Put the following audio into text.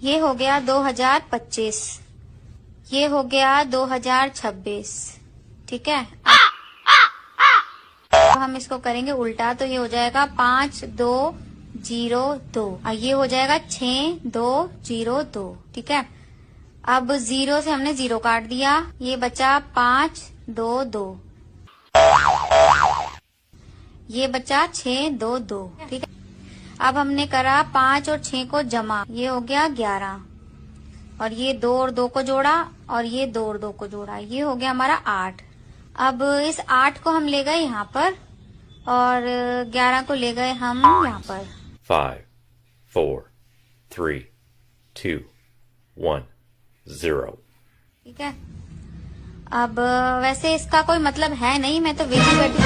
ये हो गया 2025, ये हो गया 2026। ठीक है, अब हम इसको करेंगे उल्टा, तो ये हो जाएगा 5202, और ये हो जाएगा 6202। ठीक है, अब 0 से हमने 0 काट दिया, ये बचा 522, ये बचा 622। ठीक है, अब हमने करा 5 और 6 को जमा, ये हो गया 11, और ये 2 और 2 को जोड़ा, और ये 2 और 2 को जोड़ा, ये हो गया हमारा 8। अब इस 8 को हम ले गए यहाँ पर, और 11 को ले गए हम यहाँ पर। 5, 4, 3, 2, 1, 0। ठीक है, अब वैसे इसका कोई मतलब है नहीं, मैं तो वेजी बैठी